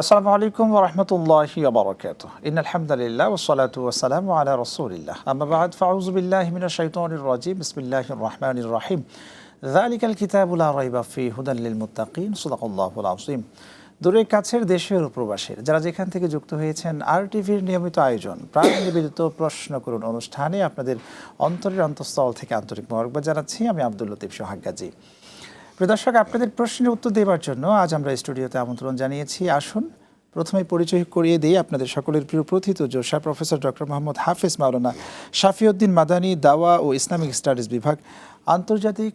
আসসালামু আলাইকুম ওয়া রাহমাতুল্লাহি ওয়া বারাকাতুহু। ইন্নাল হামদালিল্লাহ ওয়াস সালাতু ওয়াস সালামু আলা রাসূলিল্লাহ। আম্মা বা'দ ফাউযু বিল্লাহি মিনাশ শাইতানির রাজীম। বিসমিল্লাহির রাহমানির রাহিম। যালিকাল কিতাবু লা রাইবা ফীহি হুদাল লিল মুত্তাকিন। সাদাকাল্লাহুল আযীম। দূরের কাছের দেশের ও প্রবাসের যারা যেখান থেকে যুক্ত হয়েছেন আর টিভির নিয়মিত আয়োজন প্রাণ নিবেদিত প্রশ্ন করুন অনুষ্ঠানে আপনাদের অন্তরের অন্তঃস্থল থেকে আন্তরিক মোবারকবাদ জানাচ্ছি। আমি আব্দুল লতিফ সোহাগ গাজী। প্রিয় দর্শক, আপনাদের প্রশ্নের উত্তর দেওয়ার জন্য আজ আমরা স্টুডিওতে আমন্ত্রণ জানিয়েছি। আসুন প্রথমে পরিচয় করিয়ে দিই আপনাদের সকলের প্রিয় প্রথিতযশা প্রফেসর ডক্টর মোহাম্মদ হাফেজ মাওলানা শাফিউদ্দিন মাদানী, দাওয়া ও ইসলামিক স্টাডিজ বিভাগ, আন্তর্জাতিক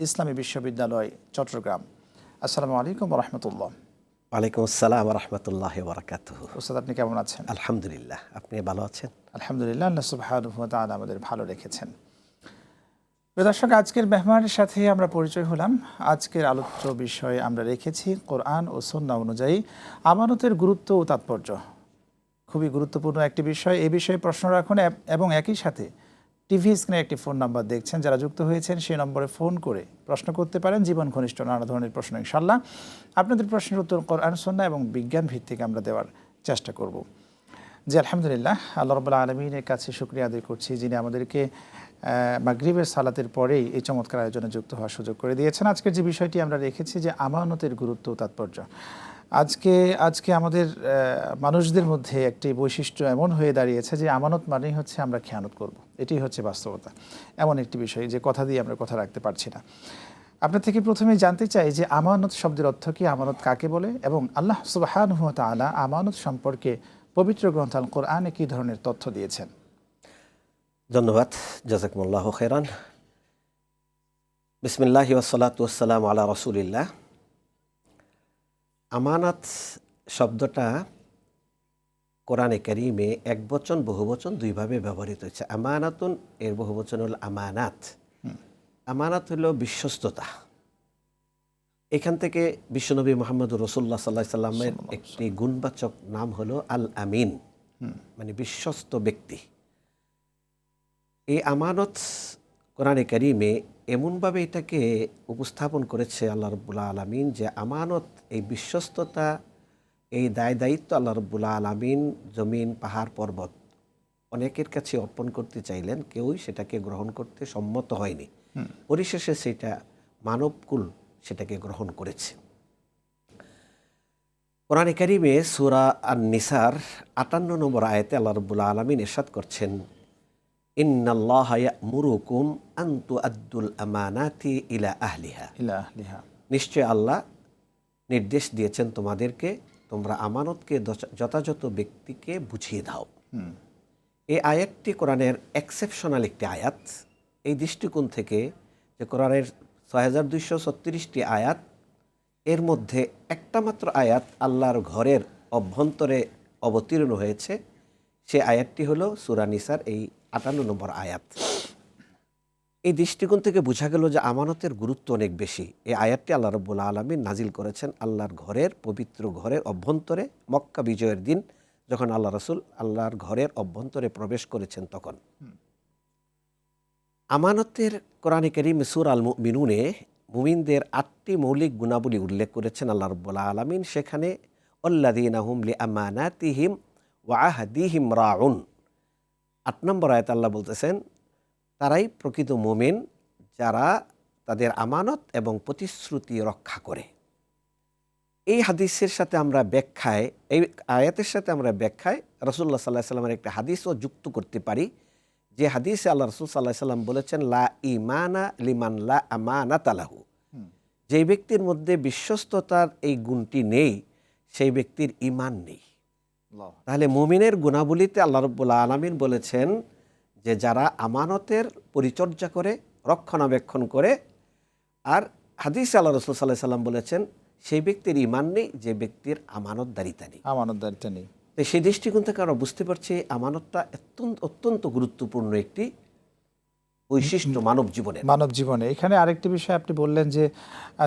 ইসলামী বিশ্ববিদ্যালয়, চট্টগ্রাম। আসসালামু আলাইকুম ওয়া রাহমাতুল্লাহ। ওয়ালাইকুম আসসালাম ওয়া রাহমাতুল্লাহি ওয়া বারাকাতুহু। ওস্তাদ, আপনি কেমন আছেন? আলহামদুলিল্লাহ, আপনি ভালো আছেন? আলহামদুলিল্লাহ, আল্লাহ সুবহানাহু ওয়া তাআলা আমাদের ভালো রেখেছেন। প্রিয় দর্শক, আজকের মেহমানের সাথে আমরা পরিচয় হলাম। আজকের আলোচ্য বিষয়ে আমরা রেখেছি কোরআন ও সুন্নাহ অনুযায়ী আমানতের গুরুত্ব ও তাৎপর্য। খুবই গুরুত্বপূর্ণ একটি বিষয়। এই বিষয়ে প্রশ্ন রাখুন এবং একই সাথে টিভি স্ক্রিনে একটি ফোন নাম্বার দেখছেন, যারা যুক্ত হয়েছেন সেই নম্বরে ফোন করে প্রশ্ন করতে পারেন। জীবন ঘনিষ্ঠ নানা ধরনের প্রশ্ন ইনশাআল্লাহ আপনাদের প্রশ্নের উত্তর কোরআন সুন্নাহ এবং বিজ্ঞান ভিত্তিক আমরা দেওয়ার চেষ্টা করব। জি আলহামদুলিল্লাহ, আল্লাহ রাব্বুল আলামিনের কাছে শুকরিয়া আদায় করছি, যিনি আমাদেরকে মাগরিবের সালাতের পরেই এই চমৎকার আয়োজনে যুক্ত হওয়ার সুযোগ করে দিয়েছেন। আজকের যে বিষয়টি আমরা রেখেছি যে আমানতের গুরুত্ব ও তাৎপর্য। আজকে আমাদের মানুষদের মধ্যে একটি বৈশিষ্ট্য এমন হয়ে দাঁড়িয়েছে যে আমানত মানেই হচ্ছে আমরা খেয়ানত করব। এটি হচ্ছে বাস্তবতা। এমন একটি বিষয় যে কথা দিয়ে আমরা কথা রাখতে পারছি না। আপনার থেকে প্রথমেই জানতে চাই যে আমানত শব্দের অর্থ কি, আমানত কাকে বলে, এবং আল্লাহ সুবহানাহু ওয়া তাআলা আমানত সম্পর্কে পবিত্র গ্রন্থ আল কোরআনে কী ধরনের তথ্য দিয়েছেন? ধন্যবাদ, জাযাকুমুল্লাহু খাইরান। বিসমিল্লাহি ওয়াসসালাতু ওয়াসসালামু আলা রাসূলিল্লাহ। আমানাত শব্দটা কোরআনে কারীমে একবচন বহুবচন দুইভাবে ব্যবহৃত হয়েছে। আমানাতুন এর বহুবচন হল আমানাত। আমানাত হলো বিশ্বস্ততা। এখান থেকে বিশ্বনবী মুহাম্মদুর রাসূলুল্লাহ সাল্লাল্লাহু আলাইহি সাল্লামের একটি গুণবাচক নাম হলো আল আমিন, মানে বিশ্বস্ত ব্যক্তি। এই আমানত কোরআনে কারীমে এমনভাবে এটাকে উপস্থাপন করেছে আল্লাহ রাব্বুল আলামিন যে আমানত, এই বিশ্বস্ততা, এই দায় দায়িত্ব আল্লাহ রাব্বুল আলামিন জমিন পাহাড় পর্বত অনেকের কাছে অর্পণ করতে চাইলেন, কেউই সেটাকে গ্রহণ করতে সম্মত হয়নি। পরিশেষে সেটা মানবকুল সেটাকে গ্রহণ করেছে। কোরআনে কারীমে সূরা আন-নিসার 58 নম্বর আয়াতে আল্লাহ রাব্বুল আলামিন ইরশাদ করছেন, ইন্নাল্লাহা ইয়া'মুরুকুম আন তুআদ্দুল আমানাতি ইলা আহলিহা। নিশ্চয় আল্লাহ নির্দেশ দিয়েছেন তোমাদেরকে, তোমরা আমানতকে যথাযথ ব্যক্তিকে বুঝিয়ে দাও। এই আয়াতটি কোরআনের এক্সেপশনাল একটি আয়াত। এই দৃষ্টিকোণ থেকে যে কোরআনের 6236টি আয়াত, এর মধ্যে একটা মাত্র আয়াত আল্লাহর ঘরের অভ্যন্তরে অবতীর্ণ হয়েছে। সে আয়াতটি হলো সূরা নিসার এই 58 নম্বর আয়াত। এই দৃষ্টিকোণ থেকে বোঝা গেল যে আমানতের গুরুত্ব অনেক বেশি। এই আয়াতটি আল্লাহ রাব্বুল আলামিন নাজিল করেছেন আল্লাহর ঘরের, পবিত্র ঘরের অভ্যন্তরে, মক্কা বিজয়ের দিন যখন আল্লাহ রাসূল আল্লাহর ঘরের অভ্যন্তরে প্রবেশ করেছেন তখন। আমানতের কোরআনে কারীমে সূরা আল মুমিনুনে মুমিনদের 8টি মৌলিক গুণাবলী উল্লেখ করেছেন আল্লাহ রাব্বুল আলামিন। সেখানে আল্লাযীনা হুম লিআমানাতিহিম ওয়া আহদিহিম রাউন, 8 নম্বর আয়াত আল্লাহ বলতেছেন তারাই প্রকৃত মুমিন যারা তাদের আমানত এবং প্রতিশ্রুতি রক্ষা করে। এই হাদিসের সাথে আমরা ব্যাখ্যায়, এই আয়াতের সাথে আমরা ব্যাখ্যায় রাসূলুল্লাহ সাল্লাল্লাহু আলাইহি ওয়াসাল্লামের একটা হাদিসও যুক্ত করতে পারি, যে হাদিসে আল্লাহ রাসূল সাল্লাল্লাহু আলাইহি ওয়াসাল্লাম বলেছেন, লা ঈমানা লিমান লা আমানাতা লাহু। যে ব্যক্তির মধ্যে বিশ্বস্ততার এই গুণটি নেই, সেই ব্যক্তির ঈমান নেই। তাহলে মুমিনের গুণাবলীতে আল্লাহ রাব্বুল আলামিন বলেছেন যে যারা আমানতের পরিচর্যা করে, রক্ষণাবেক্ষণ করে, আর হাদিসে আল্লাহ রাসূল সাল্লাল্লাহু আলাইহি ওয়াসাল্লাম বলেছেন সেই ব্যক্তির ঈমান নেই যে ব্যক্তির আমানতদারিতা নেই। তো সেই দৃষ্টিকোণ থেকে আমরা বুঝতে পারছি আমানতটা অত্যন্ত গুরুত্বপূর্ণ একটি বৈশিষ্ট্য মানব জীবনে। এখানে আরেকটি বিষয় আপনি বললেন যে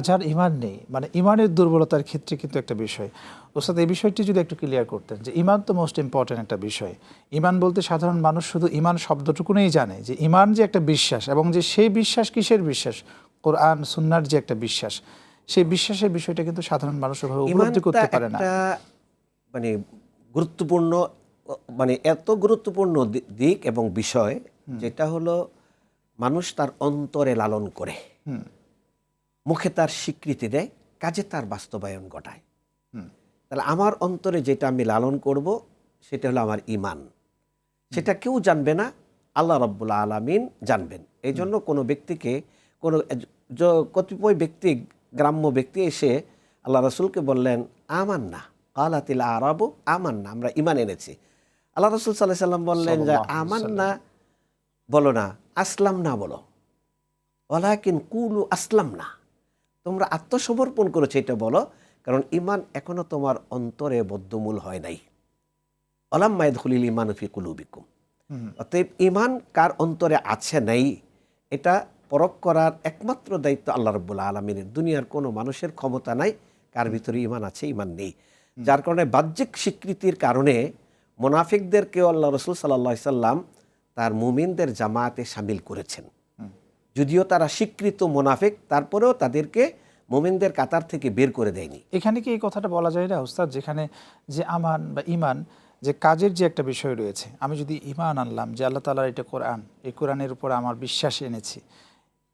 যার ঈমান নেই, মানে ঈমানের দুর্বলতার ক্ষেত্রে কিন্তু একটা বিষয়। ওস্তাদ, এই বিষয়টি যদি একটু ক্লিয়ার করতেন যে ঈমান তো মোস্ট ইম্পর্টেন্ট একটা বিষয়। ঈমান বলতে সাধারণ মানুষ শুধু ঈমান শব্দটুকুনেই জানে, যে ঈমান যে একটা বিশ্বাস, এবং যে সেই বিশ্বাস কিসের বিশ্বাস, কোরআন সুন্নাহর যে একটা বিশ্বাস, সেই বিশ্বাসের বিষয়টা কিন্তু সাধারণ মানুষ উপলব্ধি করতে পারে না। মানে গুরুত্বপূর্ণ, মানে এত গুরুত্বপূর্ণ দিক এবং বিষয়, যেটা হলো মানুষ তার অন্তরে লালন করে, মুখে তার স্বীকৃতি দেয়, কাজে তার বাস্তবায়ন ঘটায়। তাহলে আমার অন্তরে যেটা আমি লালন করব সেটা হলো আমার ঈমান। সেটা কেউ জানবে না, আল্লাহ রাব্বুল আলামিন জানবেন। এই জন্য কোনো ব্যক্তিকে, কোনো কতিপয় ব্যক্তি, গ্রাম্য ব্যক্তি এসে আল্লাহ রাসূলকে বললেন, আমান্না ক্বালাতিল আরাবু আমান্না, আমরা ঈমান এনেছি। আল্লাহ রাসূল সাল্লাল্লাহু আলাইহি সাল্লাম বললেন যে আমান্না বলো না, আসলাম না বলো, ওয়ালাকিন কুলু আসলাম না, তোমরা আত্মসমর্পণ করেছো এটা বলো, কারণ ঈমান এখনো তোমার অন্তরে বদ্ধমূল হয় নাই। অলাম্মা ইয়াদখুলিল ঈমানু ফি কুলুবিকুম। অতএব ঈমান কার অন্তরে আছে নাই, এটা পরখ করার একমাত্র দায়িত্ব আল্লাহ রাব্বুল আলামিনের। দুনিয়ার কোনো মানুষের ক্ষমতা নাই কার ভিতরে ঈমান আছে ঈমান নেই। যার কারণে বাহ্যিক স্বীকৃতির কারণে মুনাফিকদেরকেও আল্লাহ রাসূল সাল্লাল্লাহু আলাইহি সাল্লাম তার মুমিনদের জামাতে শামিল করেছেন। যদিও তারা স্বীকৃত মুনাফিক, তারপরেও তাদেরকে মুমিনদের কাতার থেকে বের করে দেয়নি। এখানে কি এই কথাটা বলা যায় না উস্তাদ, যেখানে যে আমান বা ঈমান, যে কাজের যে একটা বিষয় রয়েছে, আমি যদি ঈমান আনলাম যে আল্লাহ তাআলার এটা কোরআন, এই কোরআনের উপর আমার বিশ্বাস এনেছি,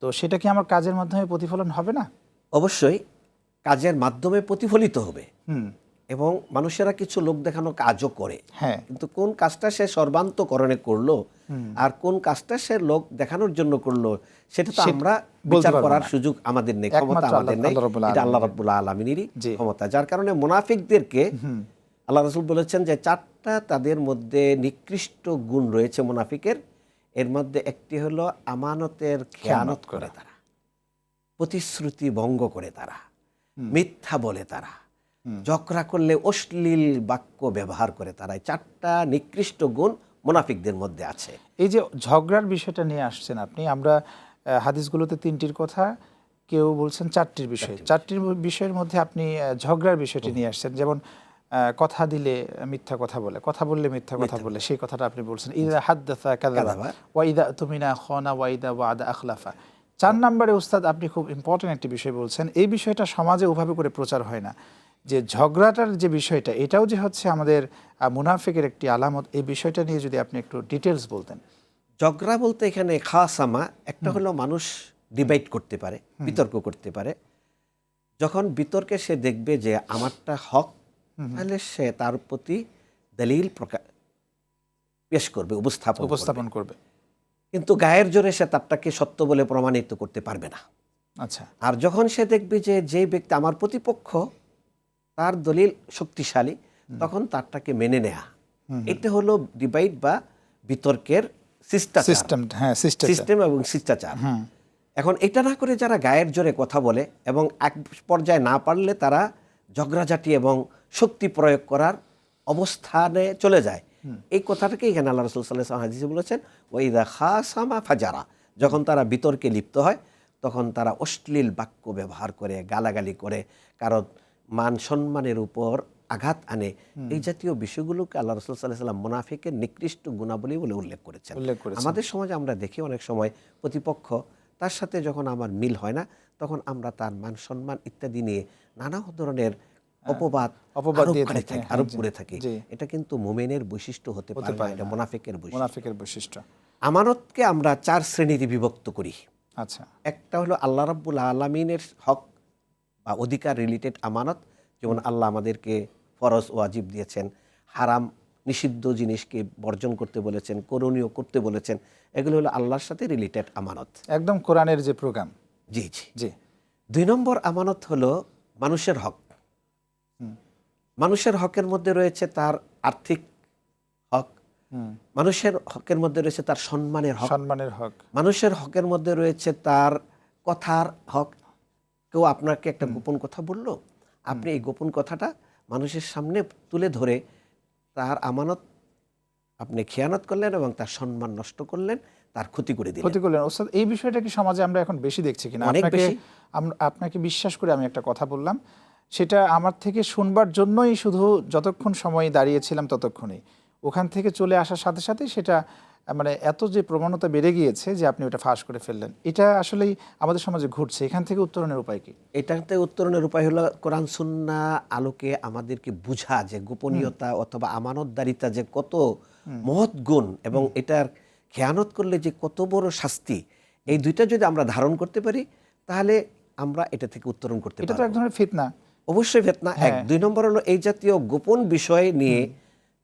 তো সেটা কি আমার কাজের মাধ্যমে প্রতিফলন হবে না? অবশ্যই কাজের মাধ্যমে প্রতিফলিত হবে, এবং মানুষেরা কিছু লোক দেখানো কাজও করে। হ্যাঁ, কিন্তু কোন কাজটা সে সর্বান্তকরণে করলো আর কোন কাজটা সে লোক দেখানোর জন্য করলো, সেটা তো আমরা বিচার করার সুযোগ আমাদের নেই, ক্ষমতা আমাদের নেই। এটা আল্লাহ রাব্বুল আলামিনেরই ক্ষমতা। যার কারণে মুনাফিকদেরকে আল্লাহ রাসূল বলেছেন যে 4টা তাদের মধ্যে নিকৃষ্ট গুণ রয়েছে মুনাফিকের। এর মধ্যে একটি হলো আমানতের খেয়ানত করে তারা, প্রতিশ্রুতি ভঙ্গ করে তারা, মিথ্যা বলে তারা, ঝগড়া করলে অশ্লীল বাক্য ব্যবহার করে তারা। 4টা নিকৃষ্ট গুণ মুনাফিকদের মধ্যে আছে। এই যে ঝগড়ার বিষয়টা নিয়ে আসছেন আপনি, আমরা হাদিসগুলোতে 3টির কথা, কেউ বলছেন 4টির বিষয়। 4টির বিষয়ের মধ্যে আপনি ঝগড়ার বিষয়টি নিয়ে আসছেন, যেমন কথা দিলে মিথ্যা কথা বলে, কথা বললে মিথ্যা কথা বলে, সেই কথাটা আপনি বলছেন। ইযা হাদ্দাসা কাযাবা ওয়া ইযা তুমিনা খানা ওয়া ইযা ওয়া'আদা আখলাফা। 4 নম্বরে উস্তাদ আপনি খুব ইম্পর্টেন্ট একটি বিষয় বলছেন। এই বিষয়টা সমাজে ওভাবে করে প্রচার হয় না, যে ঝগড়াটার যে বিষয়টা, এটাও যে হচ্ছে আমাদের মুনাফিকের একটি আলামত। এই বিষয়টা নিয়ে যদি আপনি একটু ডিটেলস বলতেন। ঝগড়া বলতে এখানে খাসামা, একটা হলো মানুষ ডিবেট করতে পারে, বিতর্ক করতে পারে। যখন বিতর্কে সে দেখবে যে আমারটা হক, তাহলে সে তার প্রতি দলিল পেশ করবে, উপস্থাপন করবে। কিন্তু গায়ের জোরে সে তারটাকে সত্য বলে প্রমাণিত করতে পারবে না। আচ্ছা। আর যখন সে দেখবে যে যে ব্যক্তি আমার প্রতিপক্ষ, তার দলিল শক্তিশালী, তখন তারটাকে মেনে নেয়া, এটা হলো ডিবেট বা বিতর্কের সিস্টেম এবং শিষ্টাচার। এখন এটা না করে যারা গায়ের জোরে কথা বলে এবং এক পর্যায়ে না পারলে তারা ঝগড়াঝাটি এবং শক্তি প্রয়োগ করার অবস্থানে চলে যায়, এই কথাটাকে এখানে আল্লাহ রাসূল সাল্লাল্লাহু আলাইহি ওয়াসাল্লাম হাদিসে বলেছেন, ওয়া ইযা খাসামা ফাজারা, যখন তারা বিতর্কে লিপ্ত হয় তখন তারা অশ্লীল বাক্য ব্যবহার করে, গালাগালি করে, কারণ মান সম্মানের উপর আঘাত আনে। এই জাতীয় বিষয়গুলোকে আল্লাহ রাসূল সাল্লাল্লাহু আলাইহি ওয়াসাল্লাম মুনাফিকের নিকৃষ্ট গুণাবলী বলে উল্লেখ করেছেন। আমাদের সমাজে আমরা দেখি অনেক সময় প্রতিপক্ষ, তার সাথে যখন আমার মিল হয় না, তখন আমরা তার মান সম্মান ইত্যাদি নিয়ে নানা ধরনের অপবাদ আরোপ করে থাকি। এটা কিন্তু মুমিনের বৈশিষ্ট্য হতে পারে না, এটা মুনাফিকের বৈশিষ্ট্য। আমানতকে আমরা 4 শ্রেণীতে বিভক্ত করি। আচ্ছা। একটা হলো আল্লাহ রাব্বুল আলামিনের হক বা অধিকার রিলেটেড আমানত, যেমন আল্লাহ আমাদেরকে ফরজ ওয়াজিব দিয়েছেন, হারাম নিষিদ্ধ জিনিসকে বর্জন করতে বলেছেন, করণীয় করতে বলেছেন, এগুলো হলো আল্লাহর সাথে রিলেটেড আমানত, একদম কোরআনের যে প্রোগ্রাম। জি জি জি। 2 নম্বর আমানত হলো মানুষের হক। মানুষের হকের মধ্যে রয়েছে তার আর্থিক হক, মানুষের হকের মধ্যে রয়েছে তার সম্মানের হক, মানুষের হকের মধ্যে রয়েছে তার কথার হক। কেউ আপনাকে একটা গোপন কথা বলল, আপনি এই গোপন কথাটা মানুষের সামনে তুলে ধরে তার আমানত আপনি খেয়ানত করলেন এবং তার সম্মান নষ্ট করলেন, তার ক্ষতি করে দিলেন। ওস্তাদ, এই বিষয়টা কি সমাজে আমরা এখন বেশি দেখছি কিনা? আপনাকে বিশ্বাস করে আমি একটা কথা বললাম, সেটা আমার থেকে শুনবার জন্যই শুধু যতক্ষণ সময় দাঁড়িয়েছিলাম ততক্ষণই, ওখান থেকে চলে আসার সাথে সাথে সেটা মানে এত যে প্রবণতা বেড়ে গিয়েছে যে আপনি ওটা ফাঁস করে ফেললেন, এটা আসলেই আমাদের সমাজে ঘটছে। এখান থেকে উত্তরণের উপায় কি? এটাতে উত্তরণের উপায় হলো কোরআন সুন্নাহ আলোকে আমাদেরকে বুঝা যে গোপনীয়তা অথবা আমানতদারিতা যে কত মহৎ গুণ এবং এটার খেয়ানত করলে যে কত বড় শাস্তি, এই দুইটা যদি আমরা ধারণ করতে পারি তাহলে আমরা এটা থেকে উত্তরণ করতে এটা তো পারবো। এক ধরনের ফিতনা। অবশ্যই ফিতনা। এক। হ্যাঁ। ২ নম্বর হলো এই জাতীয় গোপন বিষয় নিয়ে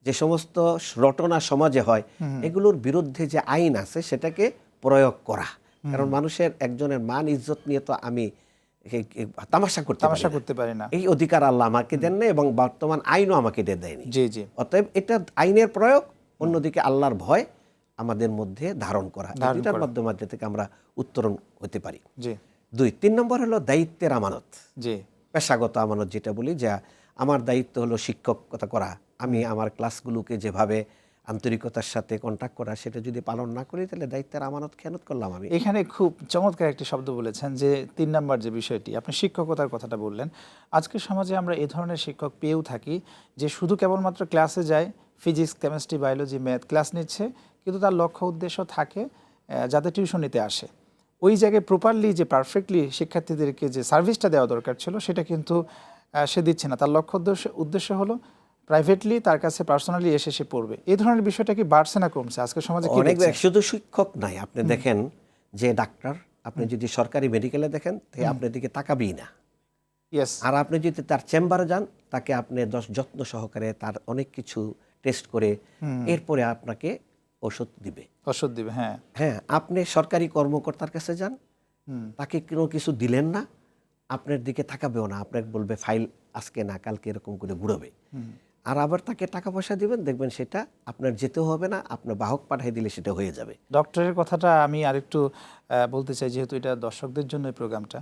যে সমস্ত রটনা সমাজে হয় এগুলোর বিরুদ্ধে যে আইন আছে সেটাকে প্রয়োগ করা। কারণ মানুষের একজনের মান ইজ্জত নিয়ে তো আমি তামাশা করতে পারি না। এই অধিকার আল্লাহ আমাকে দেন না এবং বর্তমান আইনও আমাকে দেয়নি। জি জি। অতএব এটা আইনের প্রয়োগ, অন্যদিকে আল্লাহর ভয় আমাদের মধ্যে ধারণ করা, এটার মাধ্যমে থেকে আমরা উত্তরণ হতে পারি। জি। ২, ৩ নম্বর হলো দায়িত্বের আমানত। জি। পেশাগত আমানত যেটা বলি, যে আমার দায়িত্ব হলো শিক্ষকতা করা, আমি আমার ক্লাসগুলোকে যেভাবে আন্তরিকতার সাথে কন্টাক্ট করা সেটা যদি পালন না করি তাহলে দায়িত্বের আমানত খেয়ানত করলাম আমি। এখানে খুব চমৎকার একটি শব্দ বলেছেন যে ৩ নাম্বার যে বিষয়টি আপনি শিক্ষকতার কথাটা বললেন। আজকের সমাজে আমরা এই ধরনের শিক্ষক পেয়েও থাকি যে শুধু কেবলমাত্র ক্লাসে যায়, physics, chemistry, biology, math class নিচ্ছে, কিন্তু তার লক্ষ্য উদ্দেশ্য থাকে যাতে টিউশন নিতে আসে, ওই জায়গায় প্রপারলি যে পারফেক্টলি শিক্ষার্থীদেরকে যে সার্ভিসটা দেওয়া দরকার ছিল সেটা কিন্তু সে দিচ্ছে না। তার লক্ষ্য উদ্দেশ্য হলো প্রাইভেটলি তার কাছে পার্সোনালি এসে সে পড়বে। এই ধরনের বিষয়টা কি বাড়ছে না কমছে আজকের সমাজে? অনেক শুধু শিক্ষক নাই, আপনি দেখেন যে ডাক্তার, আপনি যদি সরকারি মেডিকেলে দেখেন আপনার দিকে তাকাবেই না। ইয়েস। আর আপনি যদি তার চেম্বারে যান তাকে আপনি যত্ন সহকারে তার অনেক কিছু টেস্ট করে এরপরে আপনাকে ওষুধ দিবে। হ্যাঁ হ্যাঁ, আপনি সরকারি কর্মকর্তার কাছে যান, তাকে কোনো কিছু দিলেন না, আপনার দিকে তাকাবেও না, আপনাকে বলবে ফাইল আজকে না কালকে এরকম করে ঘুরবে। আর আবার তাকে টাকা পয়সা দিবেন, দেখবেন সেটা আপনার যেতেও হবে না, আপনার বাহক পাঠিয়ে দিলে সেটা হয়ে যাবে। ডক্টরের কথাটা আমি আরেকটু বলতে চাই, যেহেতু এটা দর্শকদের জন্য এই প্রোগ্রামটা।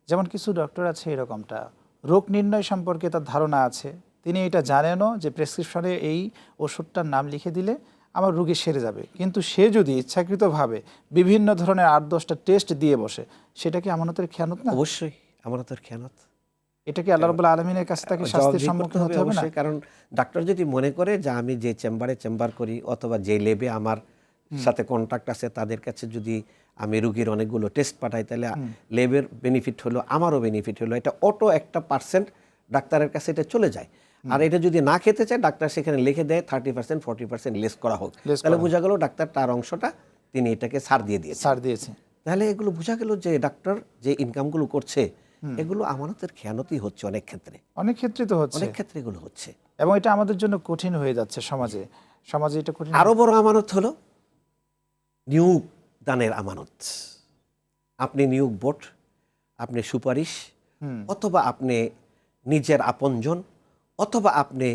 যেমন কিছু ডক্টর আছে এরকমটা, রোগ নির্ণয় সম্পর্কে তার ধারণা আছে, তিনি এটা জানেনও যে প্রেসক্রিপশনে এই ওষুধটার নাম লিখে দিলে আমার রোগী সেরে যাবে, কিন্তু সে যদি ইচ্ছাকৃতভাবে বিভিন্ন ধরনের ৮-১০টা টেস্ট দিয়ে বসে, সেটা কি আমানতের খেয়ানত না? অবশ্যই আমানতের খেয়ানত। এটা কি আল্লাহ রাব্বুল আলামিনের কাছে তাকে শাস্তির সম্মুখীন হতে হবে না? কারণ ডাক্তার যদি মনে করে যে আমি যে চেম্বার করি অথবা যে ল্যাবে আমার সাথে কন্ট্যাক্ট আছে তাদের কাছে যদি আমি রোগীর অনেকগুলো টেস্ট পাঠাই তাহলে ল্যাবের বেনিফিট হলো, আমারও বেনিফিট হলো, এটা অটো একটা % ডাক্তারের কাছে এটা চলে যায়। আর এটা যদি না খেতে চায় ডাক্তার সেখানে লিখে দেয় 30% 40% লেস করা হোক, তাহলে বোঝা গেল ডাক্তার তার অংশটা তিনি এটাকে ছাড় দিয়েছে। তাহলে এগুলো বোঝা গেল যে ডাক্তার যে ইনকামগুলো করছে এগুলো আমানতের খেয়ানতই হচ্ছে অনেক ক্ষেত্রে। অনেক ক্ষেত্রে তো হচ্ছে, অনেক ক্ষেত্রে এগুলো হচ্ছে এবং এটা আমাদের জন্য কঠিন হয়ে যাচ্ছে সমাজে এটা কঠিন। আরো বড় আমানত হলো নিয়োগ দানের আমানত। আপনি নিয়োগ বোর্ড, আপনি সুপারিশ, অথবা আপনি নিজের আপনজন, অথবা আপনি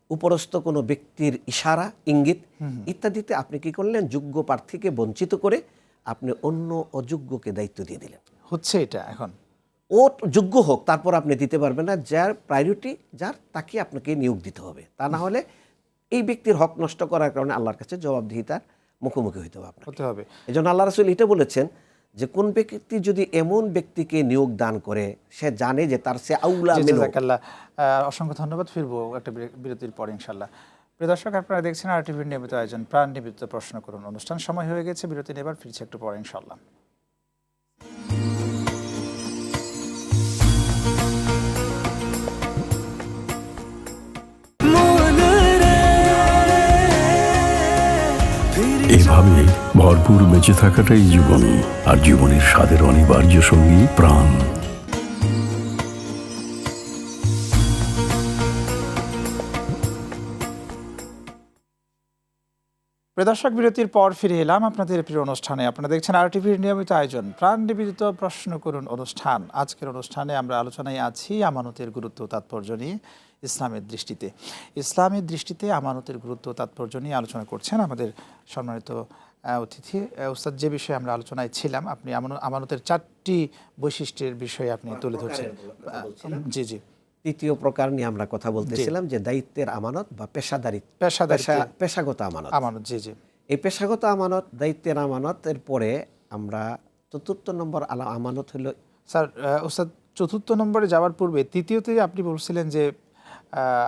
উপরস্থ কোনো ব্যক্তির ইশারা ইঙ্গিত ইত্যাদিতে আপনি কি করলেন, যোগ্য প্রার্থীকে বঞ্চিত করে আপনি অন্য অযোগ্যকে দায়িত্ব দিয়ে দিলেন। হচ্ছে এটা এখন। ও যোগ্য হোক তারপর আপনি দিতে পারবেন না, যার প্রায়োরিটি যার তাকে আপনাকে নিয়োগ দিতে হবে, তা না হলে এই ব্যক্তির হক নষ্ট করার কারণে আল্লাহর কাছে জবাবদিহিতার মুখোমুখি হতে হবে। এই জন্য আল্লাহ রাসূল এটা বলেছেন যে কোন ব্যক্তি যদি এমন ব্যক্তিকে নিয়োগ দান করে সে জানে যে তার সে আউলা মিনহু। জাযাকাল্লাহ, অসংখ্য ধন্যবাদ। ফিরবো একটা বিরতির পর ইনশাআল্লাহ। প্রিয় দর্শক, আপনারা দেখছেন RTVর নিয়মিত আয়োজন প্রাণ নিবেদিত প্রশ্ন করুন অনুষ্ঠান। সময় হয়ে গেছে বিরতি নেবার, ফিরছি একটু পরে ইনশাআল্লাহ। এভাবে ভরপুর বেঁচে থাকাটাই জীবন, আর জীবনের স্বাদের অনিবার্য সঙ্গী প্রাণ। দর্শক, বিরতির পর ফিরে এলাম আপনাদের প্রিয় অনুষ্ঠানে। আপনারা দেখছেন RTVর নিয়মিত আয়োজন প্রাণ নিবেদিত প্রশ্ন করুন অনুষ্ঠান। আজকের অনুষ্ঠানে আমরা আলোচনায় আছি আমানতের গুরুত্ব তাৎপর্য নিয়ে ইসলামের দৃষ্টিতে আমানতের গুরুত্ব তাৎপর্য নিয়ে আলোচনা করছেন আমাদের সম্মানিত অতিথি উস্তাদ। যে বিষয়ে আমরা আলোচনায় ছিলাম, আপনি আমানতের 4টি বৈশিষ্ট্যের বিষয়ে আপনি তুলে ধরছেন। জি জি। তৃতীয় প্রকার নিয়ে আমরা কথা বলতেছিলাম যে দায়িত্বের আমানত বা পেশাগত আমানত। জি জি। এই পেশাগত আমানত, দায়িত্বের আমানতের পরে আমরা ৪র্থ নম্বর আমানত হলো। স্যার উস্তাদ, 4র্থ নম্বরে যাওয়ার পূর্বে তৃতীয়তে আপনি বলছিলেন যে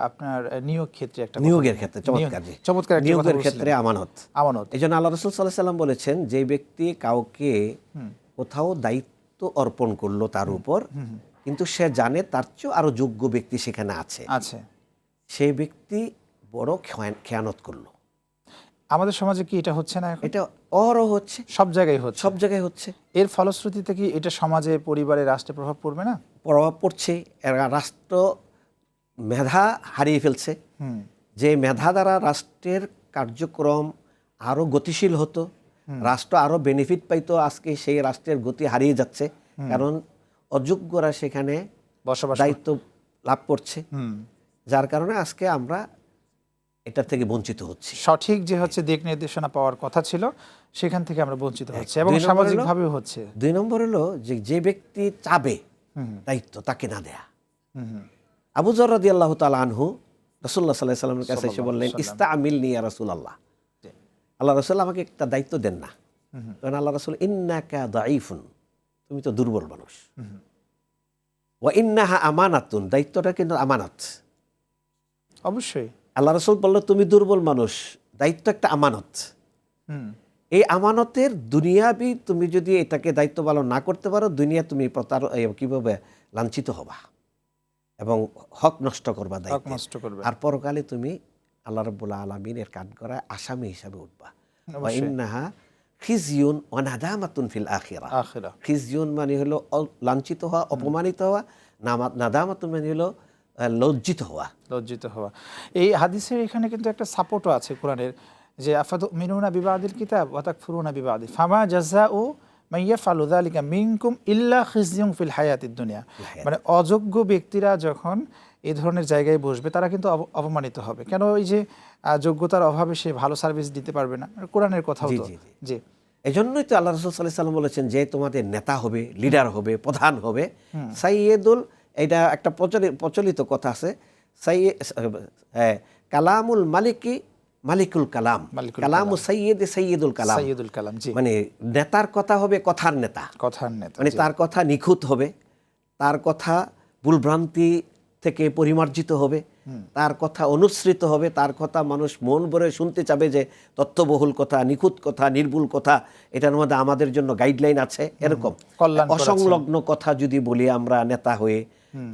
আপনার নিয়োগ ক্ষেত্রে একটা নিয়োগের ক্ষেত্রে চমৎকার জি। চমৎকার একটা কথা নিয়োগের বলছিলেন। ক্ষেত্রে আমানত। আমানত। এই জন্য আল্লাহ রসুল সাল্লাহ সাল্লাম বলেছেন, যে ব্যক্তি কাউকে কোথাও দায়িত্ব অর্পণ করলো তার উপর, কিন্তু সে জানে তার চেয়েও আরো যোগ্য ব্যক্তি সেখানে আছে, সেই ব্যক্তি বড় খেয়ানত করলো। আমাদের সমাজে কি এটা হচ্ছে না এখন? এটা অহরহ হচ্ছে, সব জায়গায় হচ্ছে। সব জায়গায় হচ্ছে। এর ফলশ্রুতিতে কি এটা সমাজে, পরিবারে, রাষ্ট্রে প্রভাব পড়বে না? প্রভাব পড়ছে। এরা রাষ্ট্র মেধা হারিয়ে ফেলছে। যে মেধা দ্বারা রাষ্ট্রের কার্যক্রম আরো গতিশীল হতো, রাষ্ট্র আরো বেনিফিট পাইতো, আজকে সেই রাষ্ট্রের গতি হারিয়ে যাচ্ছে। কারণ অযোগ্যরা সেখানে দায়িত্ব লাভ করছে, যার কারণে আজকে আমরা এটা থেকে বঞ্চিত হচ্ছি। সঠিক যে হচ্ছে দিক নির্দেশনা পাওয়ার কথা ছিল, সেখান থেকে আমরা বঞ্চিত হচ্ছি, এবং সামাজিকভাবেও হচ্ছে। 2 নম্বর হলো যে ব্যক্তি চাবে দায়িত্ব তাকে না দেয়া। আবু যর রাদিয়াল্লাহু তাআলা আনহু রাসূলুল্লাহ সাল্লাল্লাহু আলাইহি ওয়াসাল্লামের কাছে এসে বললেন, ইস্তাআমিলনি ইয়া রাসূলুল্লাহ, আল্লাহ রাসূল আমাকে একটা দায়িত্ব দেন না। তখন আল্লাহ রাসূল, ইন্নাকা দাঈফুন, তুমি তো দুর্বল মানুষ, ওয়া ইন্নাহা আমানাতুন, দায়িত্বটা কিন্তু আমানত। অবশ্যই আল্লাহ রাসূল বলল, তুমি দুর্বল মানুষ, দায়িত্ব একটা আমানত। এই আমানতের দুনিয়াবি তুমি যদি এটাকে দায়িত্ব পালন না করতে পারো, দুনিয়া তুমি কিভাবে লাঞ্ছিত হবা এবং হক নষ্ট করবা, দায়িত্ব করবে। আর পরকালে তুমি আল্লাহ রাব্বুল আলামিনের কাঠগড়ায় আসামি হিসাবে উঠবা। ওয়া ইন্নাহা খিজিয়ুন ওয়া নাদামাতুন ফিল আখিরাহ। খিজিয়ুন মানে হলো লাঞ্ছিত হওয়া, অপমানিত হওয়া, নাদামাতুন মানে হলো লজ্জিত হওয়া। এই হাদিসের এখানে কিন্তু একটা সাপোর্টও আছে কোরআনের, যে আফাতুমিনুনা বিবাদিল কিতাব ওয়া তাকফুরুনা বিবাদি ফামা জাযাউ মান ইয়াফআলু যালিকা মিনকুম ইল্লা খিজিয়ুন ফিল হায়াতিদ দুনিয়া। মানে অযোগ্য ব্যক্তিরা যখন এই ধরনের জায়গায় বসবে, তারা কিন্তু অপমানিত হবে। কেন? ওই যে যোগ্যতার অভাবে সে ভালো সার্ভিস দিতে পারবে না, কোরআনের কথাও তো। জি, এই জন্যই তো আল্লাহ রাসূল সাল্লাল্লাহু আলাইহি ওয়াসাল্লাম বলেছেন, যে তোমাদের নেতা হবে, লিডার হবে, প্রধান হবে, সাইয়্যিদুল, এটা একটা প্রচলিত কথা আছে, কালামুল মালিকি মালিকুল কালাম, কালামু সাইয়্যিদি সাইয়্যিদুল কালাম, মানে নেতার কথা হবে কথার নেতা, মানে তার কথা নিখুঁত হবে, তার কথা ভুলভ্রান্তি থেকে পরিমার্জিত হবে, তার কথা অনুসৃত হবে, তার কথা মানুষ মন ভরে শুনতে চাবে, যে তথ্যবহুল কথা, নিখুঁত কথা, নির্ভুল কথা, এটার মধ্যে আমাদের জন্য গাইডলাইন আছে। এরকম অসংলগ্ন কথা যদি বলি আমরা নেতা হয়ে,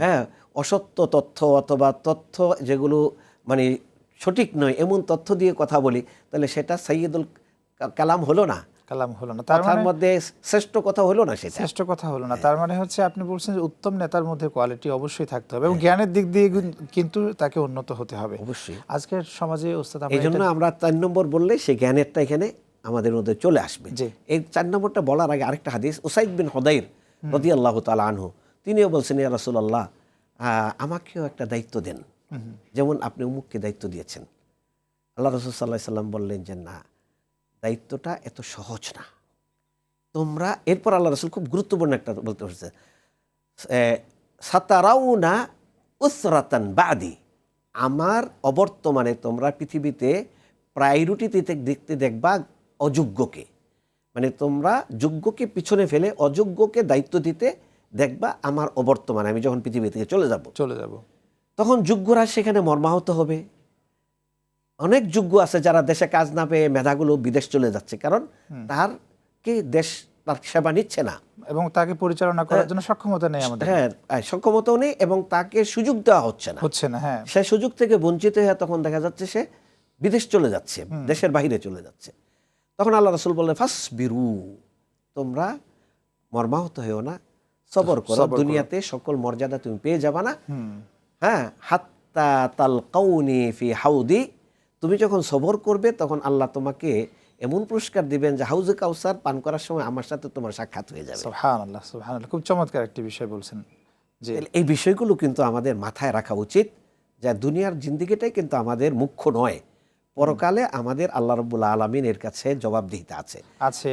হ্যাঁ, অসত্য তথ্য অথবা তথ্য যেগুলো মানে সঠিক নয় এমন তথ্য দিয়ে কথা বলি, তাহলে সেটা সাইয়্যিদুল কালাম হলো না, তার মধ্যে শ্রেষ্ঠ কথা হলো না, সেটা শ্রেষ্ঠ কথা হলো না। তার মানে হচ্ছে আপনি বলছেন যে উত্তম নেতার মধ্যে কোয়ালিটি অবশ্যই থাকতে হবে, এবং জ্ঞানের দিক দিয়ে কিন্তু তাকে উন্নত হতে হবে অবশ্যই। আজকের সমাজে ওস্তাদ, এই জন্য আমরা 4 নম্বর বললে সেই জ্ঞানেরটা এখানে আমাদের মধ্যে চলে আসবে। এই 4 নম্বরটা বলার আগে আরেকটা হাদিস, উসাইদ বিন হুদাইর রাদিয়াল্লাহু তাআলা আনহু, তিনিও বলছেন, ইয়া রাসূলুল্লাহ, আমাকেও একটা দায়িত্ব দেন, যেমন আপনি উমুককে দায়িত্ব দিয়েছেন। আল্লাহ রাসূল সাল্লাল্লাহু আলাইহি সাল্লাম বললেন যে না, দায়িত্বটা এত সহজ না। তোমরা, এরপর আল্লাহ রাসূল খুব গুরুত্বপূর্ণ একটা বলতে হচ্ছে, সাতারাউনা উসরাতান বাদি, আমার অবর্তমানে তোমরা পৃথিবীতে প্রায়োরিটিতে দেখতে দেখবা অযোগ্যকে, মানে তোমরা যোগ্যকে পিছনে ফেলে অযোগ্যকে দায়িত্ব দিতে দেখবা আমার অবর্তমানে, আমি যখন পৃথিবী থেকে চলে যাব তখন যোগ্যরা সেখানে মর্মাহত হবে। অনেক যোগ্য আছে যারা দেশে কাজ না পেয়ে মেধাগুলো বিদেশ চলে যাচ্ছে, কারণ তারকে দেশ তার সেবা নিচ্ছে না এবং তাকে পরিচালনা করার জন্য সক্ষমতা নেই আমাদের। হ্যাঁ, সক্ষমতাও নেই এবং তাকে সুযোগ দেওয়া হচ্ছে না। হ্যাঁ, সে সুযোগ থেকে বঞ্চিত হয়ে তখন দেখা যাচ্ছে সে বিদেশ চলে যাচ্ছে, দেশের বাইরে চলে যাচ্ছে। তখন আল্লাহ রাসূল বললেন, ফাসবিরু, তোমরা মর্মাহত হও না, সবর করো, দুনিয়াতে সকল মর্যাদা তুমি পেয়ে যাবা না। হ্যাঁ, হাত্তা তালকাউনি ফি হাউদি, তুমি যখন সবর করবে তখন আল্লাহ তোমাকে এমন পুরস্কার দিবেন যে হাউজে কাউসার পান করার সময় আমার সাথে তোমার সাক্ষাৎ হয়ে যাবে। সুবহানাল্লাহ, সুবহানাল্লাহ, খুব চমৎকার একটি বিষয় বলছেন। যে এই বিষয়গুলো কিন্তু আমাদের মাথায় রাখা উচিত, যে দুনিয়ার জিন্দেগিটাই কিন্তু আমাদের মুখ্য নয়, পরকালে আমাদের আল্লাহ রাব্বুল আলামিনের কাছে জবাবদিহিতা আছে।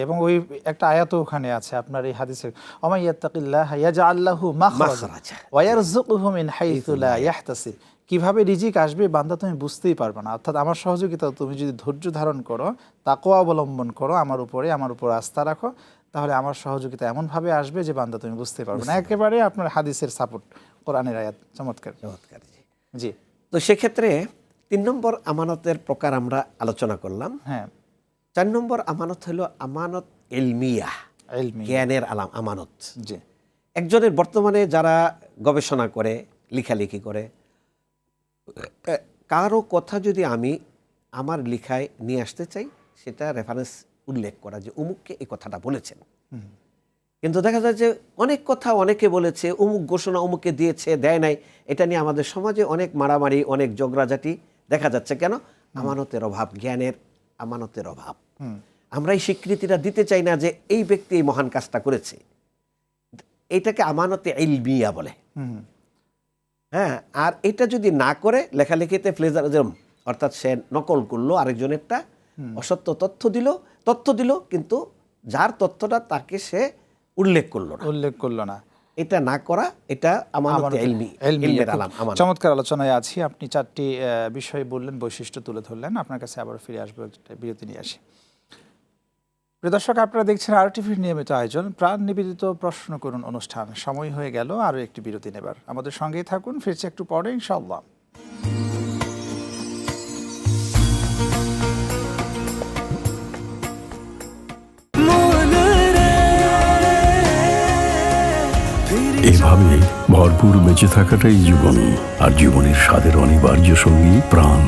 এবং ওই একটা আয়াতও ওখানে আছে আপনার এই হাদিসের, ওয়া ইয়াত্তাকিল্লাহা ইয়াজআল লাহু মাখরাজা ওয়া ইয়ারযুকুহু মিন হাইথু লা ইয়াহতাসিব, কিভাবে রিজিক আসবে বান্দা তুমি বুঝতেই পারবে না। অর্থাৎ আমার সহযোগিতা, তুমি যদি ধৈর্য ধারণ করো, তাকওয়া অবলম্বন করো, আমার উপর আস্থা রাখো, তাহলে আমার সহযোগিতা এমনভাবে আসবে যে বান্দা তুমি বুঝতে পারবে না। একেবারে আপনার হাদিসের সাপোর্ট, কোরআনের আয়াত। চমৎকার। জি। তো সেক্ষেত্রে 3 নম্বর আমানতের প্রকার আমরা আলোচনা করলাম। হ্যাঁ, 4 নম্বর আমানত হলো আমানত ইলমিয়া, ইলমি, জ্ঞানের আমানত। জি, একজনের বর্তমানে যারা গবেষণা করে, লেখালেখি করে, কারো কথা যদি আমি আমার লেখায় নিয়ে আসতে চাই, সেটা রেফারেন্স উল্লেখ করা যে অমুককে এই কথাটা বলেছেন। কিন্তু দেখা যায় যে অনেক কথা অনেকে বলেছে, অমুক ঘোষণা অমুকে দিয়েছে, দেয় নাই, এটা নিয়ে আমাদের সমাজে অনেক মারামারি, অনেক ঝগড়াঝাটি দেখা যাচ্ছে। কেন? আমানতের অভাব, জ্ঞানের আমানতের অভাব। আমরা এই স্বীকৃতিটা দিতে চাই না যে এই ব্যক্তি এই মহান কাজটা করেছে। এইটাকে আমানতে ইলমিয়া বলে। হ্যাঁ, আর এটা যদি না করে লেখালেখিতে প্লেজারিজম, অর্থাৎ সে নকল করলো আরেকজনেরটা, অসত্য তথ্য দিল কিন্তু যার তথ্যটা তাকে সে উল্লেখ করলো না। এটা না করা, এটা আমানতে ইলমি, ইলমের আমানত। চমৎকার আলোচনায় আছি। আপনি 4টি বিষয় বললেন, বৈশিষ্ট্য তুলে ধরলেন। আপনার কাছে আবার ফিরে আসবো, একটা বিরতি নিয়ে আসি। প্রিয় দর্শক, আপনারা দেখছেন RTVর নিয়মিত আয়োজন প্রাণ নিবেদিত প্রশ্ন করুন অনুষ্ঠান। সময় হয়ে গেল আরও একটি বিরতি নেবার। আমাদের সঙ্গেই থাকুন, ফিরছে একটু পরে ইনশাআল্লাহ। এভাবে ভরপুর বেঁচে থাকাটাই জীবন, আর জীবনের স্বাদের অনিবার্য সঙ্গী প্রাণ।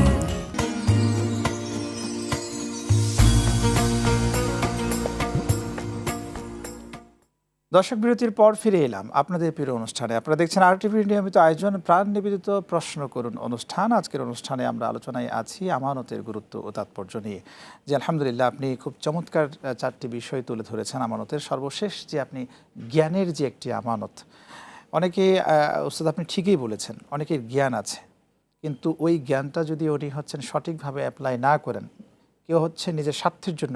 দর্শক, বিরতির পর ফিরে এলাম আপনাদের প্রিয় অনুষ্ঠানে। আপনারা দেখছেন RTVর নিয়মিত আয়োজন প্রাণ নিবেদিত প্রশ্ন করুন অনুষ্ঠান। আজকের অনুষ্ঠানে আমরা আলোচনায় আছি আমানতের গুরুত্ব ও তাৎপর্য নিয়ে। যে আলহামদুলিল্লাহ, আপনি খুব চমৎকার 4টি বিষয় তুলে ধরেছেন আমানতের। সর্বশেষ যে আপনি জ্ঞানের যে একটি আমানত, অনেকে ওস্তাদ আপনি ঠিকই বলেছেন, অনেকের জ্ঞান আছে, কিন্তু ওই জ্ঞানটা যদি উনি সঠিকভাবে অ্যাপ্লাই না করেন, কেউ নিজের স্বার্থের জন্য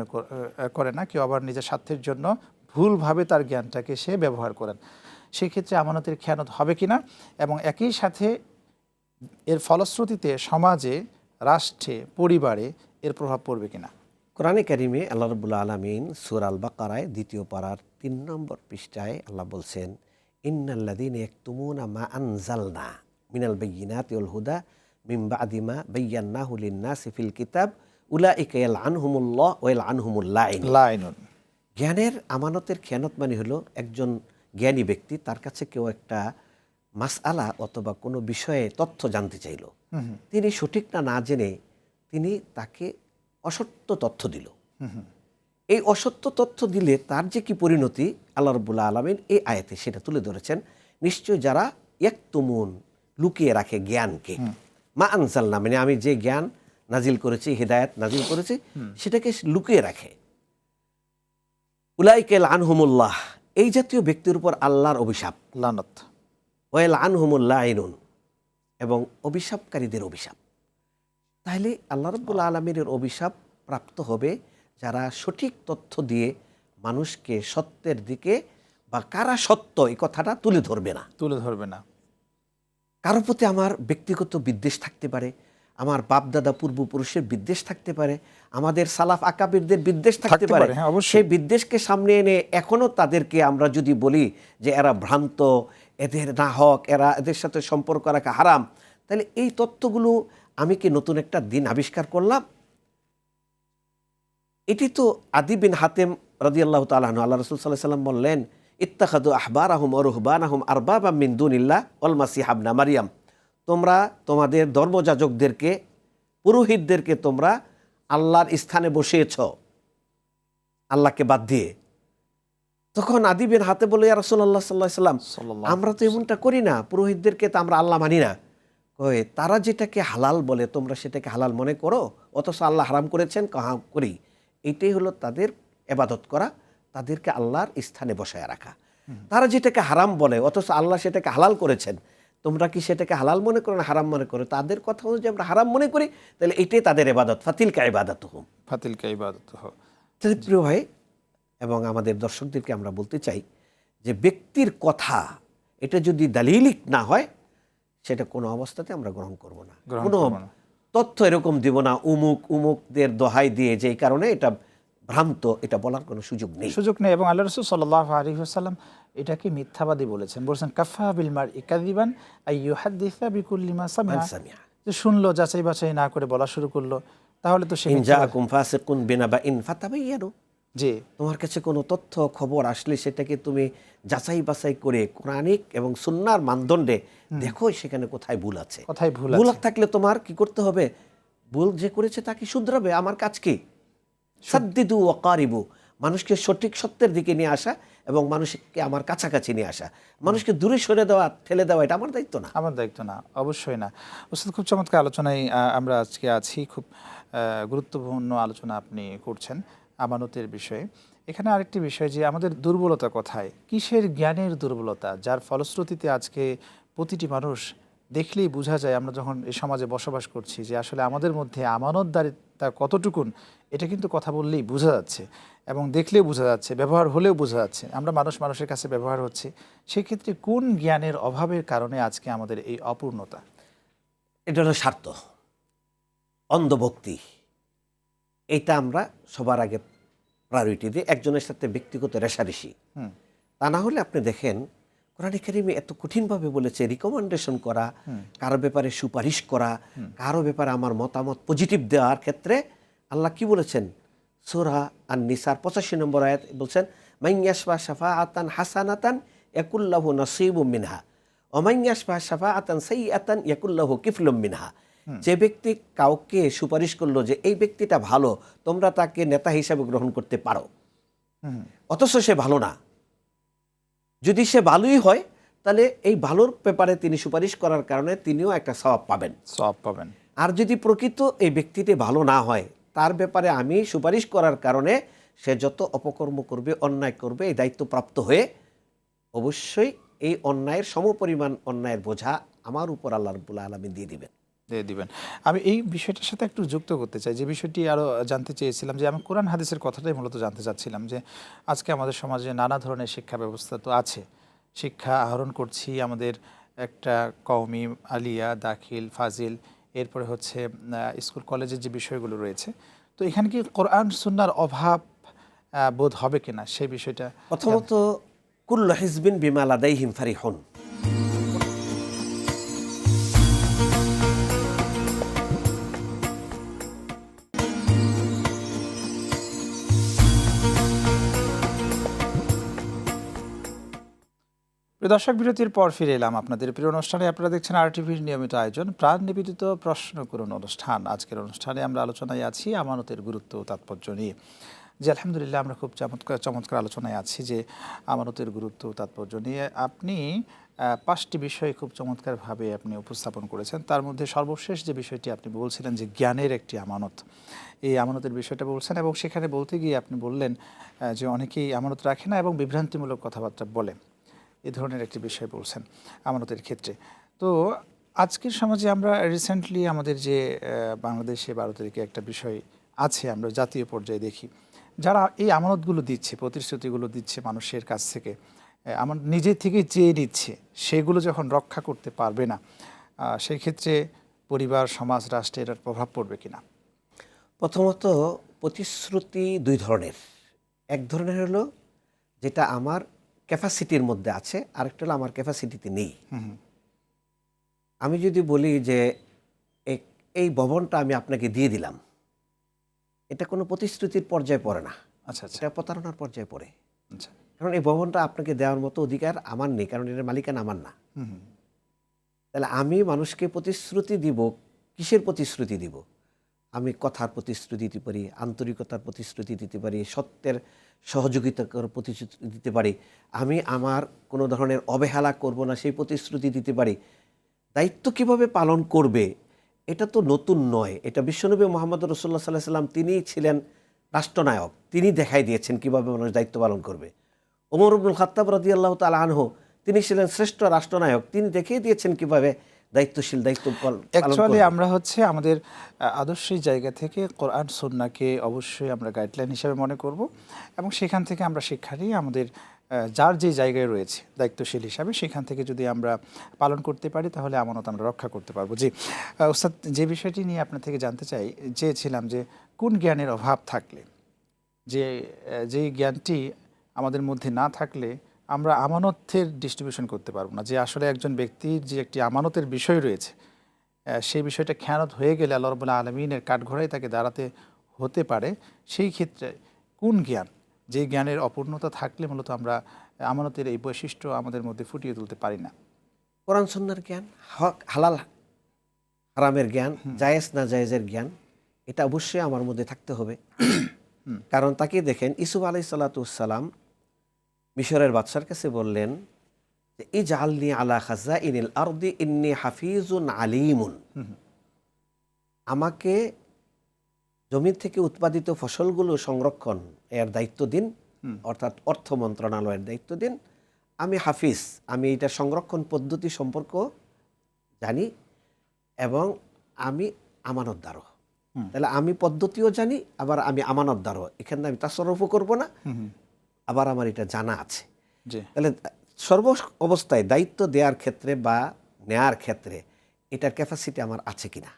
করে না, কেউ আবার নিজের স্বার্থের জন্য ভুলভাবে তার জ্ঞানটাকে সে ব্যবহার করেন, সেক্ষেত্রে আমানতের খেয়ানত হবে কিনা, এবং একই সাথে এর ফলশ্রুতিতে সমাজে, রাষ্ট্রে, পরিবারে এর প্রভাব পড়বে কিনা। কোরআনে কারিমে আল্লাহ রাব্বুল আলামিন সূরা আল বাকারায় 2 পারার 3 নম্বর পৃষ্ঠায় আল্লাহ বলছেন, ইন্নাল্লাযীনা ইয়াকতুমুনা মা আনজালনা মিনাল বায়্যিনাতি ওয়াল হুদা মিন বা'দি মা বায়্যানাহু লিন-নাসি ফিল কিতাব উলাইকা ইয়ালআনহুমুল্লাহ ওয়া ইয়ালআনহুমুল লাঈনুন। জ্ঞানের আমানতের খেয়ানত মানে হলো, একজন জ্ঞানী ব্যক্তি, তার কাছে কেউ একটা মাসআলা অথবা কোনো বিষয়ে তথ্য জানতে চাইল, তিনি সঠিক না জেনে তিনি তাকে অসত্য তথ্য দিল। এই অসত্য তথ্য দিলে তার যে কি পরিণতি, আল্লাহ রাব্বুল আলামিন এই আয়াতে সেটা তুলে ধরেছেন। নিশ্চয় যারা ইয়াকতুমুন, লুকিয়ে রাখে জ্ঞানকে, মা আনজালনা মানে আমি যে জ্ঞান নাজিল করেছি, হিদায়াত নাজিল করেছি, সেটাকে লুকিয়ে রাখে, উলাইকা ইয়ালআনহুমুল্লাহ, এই জাতীয় ব্যক্তির উপর আল্লাহর অভিশাপ, লানত, ওয়া ইয়ালআনহুমুল লাঈনুন, এবং অভিশাপকারীদের অভিশাপ। তাহলে আল্লাহ রাব্বুল আলামিনের অভিশাপ প্রাপ্ত হবে যারা সঠিক তথ্য দিয়ে মানুষকে সত্যের দিকে, বা কারা সত্য এই কথাটা তুলে ধরবে না। কারোর প্রতি আমার ব্যক্তিগত বিদ্বেষ থাকতে পারে, আমার বাপ দাদা পূর্বপুরুষের বিদ্বেষ থাকতে পারে, আমাদের সালাফ আকাবিরদের বিদ্বেষ থাকতে পারে। সেই বিদ্বেষকে সামনে এনে এখনও তাদেরকে আমরা যদি বলি যে এরা ভ্রান্ত, এদের না হক, এদের সাথে সম্পর্ক রাখা হারাম, তাহলে এই তথ্যগুলো আমি কি নতুন একটা দিন আবিষ্কার করলাম? এটি তো আদি বিন হাতেম রাদিয়াল্লাহু তাআলা আনহু, আল্লাহ রাসূল সাল্লাল্লাহু আলাইহি ওয়াসাল্লাম বললেন, ইত্তাখাযু আহবারাহুম ওয়া রুহবানাহুম আরবাবাম মিন দুনিল্লাহ ওয়াল মাসিহ ইবনে মারইয়াম, তোমরা তোমাদের ধর্মযাজকদেরকে, পুরোহিতদেরকে তোমরা আল্লাহর স্থানে বসিয়েছ, আল্লাহকে বাদ দিয়ে। তখন আদি বিন হাতেম বলে, ইয়া রাসূলুল্লাহ সাল্লাল্লাহু আলাইহি ওয়াসাল্লাম, আমরা তো এমনটা করি না, পুরোহিতদেরকে তো আমরা আল্লাহ মানি না। কয়, তারা যেটাকে হালাল বলে তোমরা সেটাকে হালাল মনে করো, অথচ আল্লাহ হারাম করেছেন, করি। এটাই হলো তাদের ইবাদত করা, তাদেরকে আল্লাহর স্থানে বসায় রাখা। তারা যেটাকে হারাম বলে অথচ আল্লাহ সেটাকে হালাল করেছেন, তোমরা কি সেটাকে হালাল মনে করো না হারাম মনে করো? তাদের কথা অনুযায়ী আমরা হারাম মনে করি, তাহলে এটাই তাদের ইবাদত, ফাতিলকা ইবাদাতুহুম। প্রিয় ভাই এবং আমাদের দর্শকদেরকে আমরা বলতে চাই যে ব্যক্তির কথা এটা যদি দালিলিক না হয়, সেটা কোনো অবস্থাতে আমরা গ্রহণ করব না। কোনো তথ্য এরকম দিব না উমুকদের দোহাই দিয়ে যে এই কারণে এটা ভ্রান্ত, এটা বলার কোনো সুযোগ নেই। এবং আল্লাহ রাসূল সাল্লাল্লাহু আলাইহি ওয়াসাল্লাম এটাকে মিথ্যাবাদী বলেছেন। কাফা বিল মারই কাযিবান আইয়ুহাদ্দিসা বিকুল্লি মা সামিআ, যে শুনলো, যাচাই বাছাই না করে বলা শুরু করলো, তাহলে তো সে ইন জাআকুম ফাসিকুন বিনাবাইন ফাতাবাইয়ানু, জি তোমার কাছে কোনো তথ্য খবর আসলে সেটাকে তুমি যাচাই বাছাই করে কোরআনিক এবং সুন্নাহর মানদণ্ডে দেখো সেখানে কোথায় ভুল আছে। কথাই ভুল ভুল আছে। থাকলে তোমার কি করতে হবে? ভুল যে করেছে তাকে শুধরাবে। আমার কাজ কি? সাদ্দিদু ওয়াকারিবু, মানুষকে সঠিক সত্যের দিকে নিয়ে আসা এবং মানুষকে আমার কাছাকাছি নিয়ে আসা। মানুষকে দূরে সরে দেওয়া, ঠেলে দেওয়া, এটা আমার দায়িত্ব না। আমার দায়িত্ব না, অবশ্যই না। ওস্তাদ, খুব চমৎকার আলোচনায় আমরা আজকে আছি। খুব গুরুত্বপূর্ণ আলোচনা আপনি করছেন আমানতের বিষয়ে। এখানে আরেকটি বিষয় যে আমাদের দুর্বলতা কোথায়, কিসের জ্ঞানের দুর্বলতা, যার ফলশ্রুতিতে আজকে প্রতিটি মানুষ দেখলেই বোঝা যায়, আমরা যখন এই সমাজে বসবাস করছি, যে আসলে আমাদের মধ্যে আমানতদারিতা কতটুকুন, এটা কিন্তু কথা বললেই বোঝা যাচ্ছে এবং দেখলেও বোঝা যাচ্ছে, ব্যবহার হলেও বোঝা যাচ্ছে। আমরা মানুষের কাছে ব্যবহার হচ্ছে। সেক্ষেত্রে কোন জ্ঞানের অভাবের কারণে আজকে আমাদের এই অপূর্ণতা? এটা হলো স্বার্থ, অন্ধভক্তি। এইটা আমরা সবার আগে প্রায়োরিটি দিই, একজনের সাথে ব্যক্তিগত রেষারেষি। তা না হলে আপনি দেখেন কোরআনে কারিমে এত কঠিনভাবে বলেছে রিকমেন্ডেশন করা, কারো ব্যাপারে সুপারিশ করা, কারো ব্যাপারে আমার মতামত পজিটিভ দেওয়ার ক্ষেত্রে আল্লাহ কি বলেছেন? সূরা আন-নিসার 85 নম্বর আয়াত বলছেন, মাইয়াশফা শাফাআতান হাসানাতান ইয়াকুল্লাহু নাসীবুম মিনহা ওয়া মাইয়াশফা শাফাআতান সাইয়্যাতান ইয়াকুল্লাহু কিফলুম মিনহা। যে ব্যক্তি কাউকে সুপারিশ করলো যে এই ব্যক্তিটা ভালো, তোমরা তাকে নেতা হিসাবে গ্রহণ করতে পারো, অথচ সে ভালো না, যদি সে ভালোই হয় তাহলে এই ভালোর ব্যাপারে তিনি সুপারিশ করার কারণে তিনিও একটা সওয়াব পাবেন। সওয়াব পাবেন। আর যদি প্রকৃত এই ব্যক্তিটি ভালো না হয়, তার ব্যাপারে আমি সুপারিশ করার কারণে সে যত অপকর্ম করবে, অন্যায় করবে, এই দায়িত্বপ্রাপ্ত হয়ে অবশ্যই এই অন্যায়ের সমপরিমাণ অন্যায়ের বোঝা আমার উপর আল্লাহ রাব্বুল আলামিন দিয়ে দিবেন। দিবেন। আমি এই বিষয়টার সাথে একটু যুক্ত করতে চাই, যে বিষয়টি আরও জানতে চেয়েছিলাম, যে আমি কোরআন হাদিসের কথাটাই মূলত জানতে চাচ্ছিলাম, যে আজকে আমাদের সমাজে নানা ধরনের শিক্ষা ব্যবস্থা তো আছে, শিক্ষা আহরণ করছি, আমাদের একটা কওমি, আলিয়া, দাখিল, ফাজিল, এরপরে হচ্ছে স্কুল কলেজের যে বিষয়গুলো রয়েছে, তো এখানে কি কোরআন সুন্নাহর অভাব বোধ হবে কিনা সেই বিষয়টা? প্রথমত কুল্লু হিজবিন বিমা লাদাইহিম ফারিহুন, প্রিয় দর্শক, বিরতির পর ফিরে এলাম আপনাদের প্রিয় অনুষ্ঠানে। আপনারা দেখছেন RTVর নিয়মিত আয়োজন প্রাণ নিবেদিত প্রশ্ন করুন অনুষ্ঠান। আজকের অনুষ্ঠানে আমরা আলোচনায় আছি আমানতের গুরুত্ব ও তাৎপর্য নিয়ে। যে আলহামদুলিল্লাহ আমরা খুব চমৎকার আলোচনায় আছি যে আমানতের গুরুত্ব ও তাৎপর্য নিয়ে। আপনি 5টি বিষয় খুব চমৎকারভাবে আপনি উপস্থাপন করেছেন। তার মধ্যে সর্বশেষ যে বিষয়টি আপনি বলছিলেন যে জ্ঞানের একটি আমানত, এই আমানতের বিষয়টা বলছেন, এবং সেখানে বলতে গিয়ে আপনি বললেন যে অনেকেই আমানত রাখে না এবং বিভ্রান্তিমূলক কথাবার্তা বলে, এ ধরনের একটি বিষয় বলছেন আমানতের ক্ষেত্রে। তো আজকের সমাজে আমরা রিসেন্টলি আমাদের যে বাংলাদেশে 12 তারিখে একটা বিষয় আছে, আমরা জাতীয় পর্যায়ে দেখি, যারা এই আমানতগুলো দিচ্ছে, প্রতিশ্রুতিগুলো দিচ্ছে মানুষের কাছ থেকে, আমার নিজে থেকে চেয়ে নিচ্ছে, সেগুলো যখন রক্ষা করতে পারবে না, সেই ক্ষেত্রে পরিবার, সমাজ, রাষ্ট্রে এটার প্রভাব পড়বে কিনা? প্রথমত প্রতিশ্রুতি দুই ধরনের। এক ধরনের হলো যেটা আমার ক্যাপাসিটির মধ্যে আছে, আরেকটা হলো আমার ক্যাপাসিটিতে নেই। আমি যদি বলি যে এই ভবনটা আমি আপনাকে দিয়ে দিলাম, এটা কোনো প্রতিশ্রুতির পর্যায়ে পড়ে না, আচ্ছা আচ্ছা এটা প্রতারণার পর্যায়ে পড়ে। আচ্ছা। কারণ এই ভবনটা আপনাকে দেওয়ার মতো অধিকার আমার নেই, কারণ এর মালিকানা আমার না। তাহলে আমি মানুষকে প্রতিশ্রুতি দিব, কিসের প্রতিশ্রুতি দিব? আমি কথার প্রতিশ্রুতি দিতে পারি, আন্তরিকতার প্রতিশ্রুতি দিতে পারি, সত্যের সহযোগিতার প্রতিশ্রুতি দিতে পারি, আমি আমার কোনো ধরনের অবহেলা করব না সেই প্রতিশ্রুতি দিতে পারি। দায়িত্ব কিভাবে পালন করবে এটা তো নতুন নয়, এটা বিশ্বনবী মুহাম্মদ রাসূলুল্লাহ সাল্লাল্লাহু আলাইহি সাল্লাম তিনি ছিলেন রাষ্ট্রনায়ক, তিনি দেখাই দিয়েছেন কিভাবে মানুষ দায়িত্ব পালন করবে। ওমর ইবনুল খাত্তাব রাদিয়াল্লাহু তাআলা আনহু তিনি ছিলেন শ্রেষ্ঠ রাষ্ট্রনায়ক, তিনি দেখিয়ে দিয়েছেন কিভাবে দায়িত্বশীল দায়িত্ব পালন অ্যাকচুয়ালি করবে। আমরা হচ্ছে আমাদের আদর্শিক জায়গা থেকে কোরআন সুন্নাহকে অবশ্যই আমরা গাইডলাইন হিসেবে মনে করব, এবং সেখান থেকে আমরা শিক্ষা নিয়ে আমাদের যার যে জায়গায় রয়েছে দায়িত্বশীল হিসাবে, সেখান থেকে যদি আমরা পালন করতে পারি তাহলে আমানত আমরা রক্ষা করতে পারবো। জি ওস্তাদ, যে বিষয়টি নিয়ে আপনার থেকে জানতে চেয়েছিলাম যে কোন জ্ঞানের অভাব থাকলে, যেই জ্ঞানটি আমাদের মধ্যে না থাকলে আমরা আমানতের ডিস্ট্রিবিউশন করতে পারবো না, যে আসলে একজন ব্যক্তির যে একটি আমানতের বিষয় রয়েছে, সেই বিষয়টা খেয়ানত হয়ে গেলে আল্লাহ রাব্বুল আলামিনের কাঠঘোড়ায় তাকে দাঁড়াতে হতে পারে, সেই ক্ষেত্রে কোন জ্ঞান, যে জ্ঞানের অপূর্ণতা থাকলে মূলত আমরা আমানতের এই বৈশিষ্ট্য আমাদের মধ্যে ফুটিয়ে তুলতে পারি না? কোরআন সুন্নাহর জ্ঞান, হক হালাল হারামের জ্ঞান, জায়েজ না জায়েজের জ্ঞান, এটা অবশ্যই আমার মধ্যে থাকতে হবে। কারণ তাকে দেখেন, ইসুফ আলাইহিসসালাম মিশরের বাদশার কাছে বললেন যে ইজআলনি আলা খাযাইনিল আরদি ইন্নী হাফিজুন আলিমুন, আমাকে জমি থেকে উৎপাদিত ফসলগুলো সংরক্ষণ এর দায়িত্ব দিন, অর্থাৎ অর্থ মন্ত্রণালয়ের দায়িত্ব দিন। আমি হাফিজ, আমি এটা সংরক্ষণ পদ্ধতি সম্পর্ক জানি এবং আমি আমানতদারও। তাহলে আমি পদ্ধতিও জানি, আবার আমি আমানতদারও। এখানে আমি তাসররুফও করব না, আবার আমার এটা জানা আছে। জি, তাহলে সর্ব অবস্থায় দায়িত্ব দেওয়ার ক্ষেত্রে বা নেয়ার ক্ষেত্রে এটার ক্যাপাসিটি আমার আছে কিনা,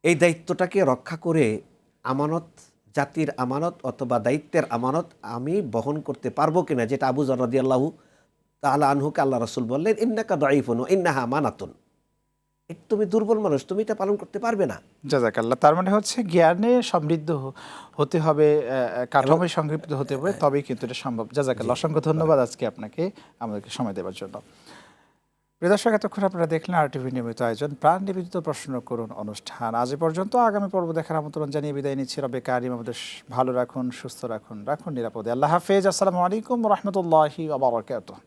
এই দায়িত্বটাকে রক্ষা করে আমানত, জাতির আমানত অথবা দায়িত্বের আমানত আমি বহন করতে পারবো কিনা, যেটা আবু যর রাদিয়াল্লাহু তাআলা আনহুকে আল্লাহ রাসূল বললেন ইন্নাকা দাঈফুন ওয়া ইন্নাহা আমানাতুন, তুমি দুর্বল মানুষ, তুমি এটা পালন করতে পারবে না। জাযাকাল্লাহ। তার মানে হচ্ছে জ্ঞানে সমৃদ্ধ হতে হবে, কাঠামোয় সংক্ষিপ্ত হতে হবে, তবেই কিন্তু এটা সম্ভব। জাযাকাল্লাহ, অসংখ্য ধন্যবাদ আজকে আপনাকে আমাদেরকে সময় দেওয়ার জন্য। প্রিয় দর্শক, এতক্ষণ আপনারা দেখলেন RTV নিয়মিত আয়োজন প্রাণ নিবেদিত প্রশ্ন করুন অনুষ্ঠান। আজ এ পর্যন্ত। আগামী পর্ব দেখার আমন্ত্রণ জানিয়ে বিদায় নিচ্ছি। রব্বে কারিম আমাদের ভালো রাখুন, সুস্থ রাখুন, রাখুন নিরাপদে। আল্লাহ হাফেজ। আসসালামু আলাইকুম ওয়া রাহমাতুল্লাহি ওয়া বারাকাতুহু।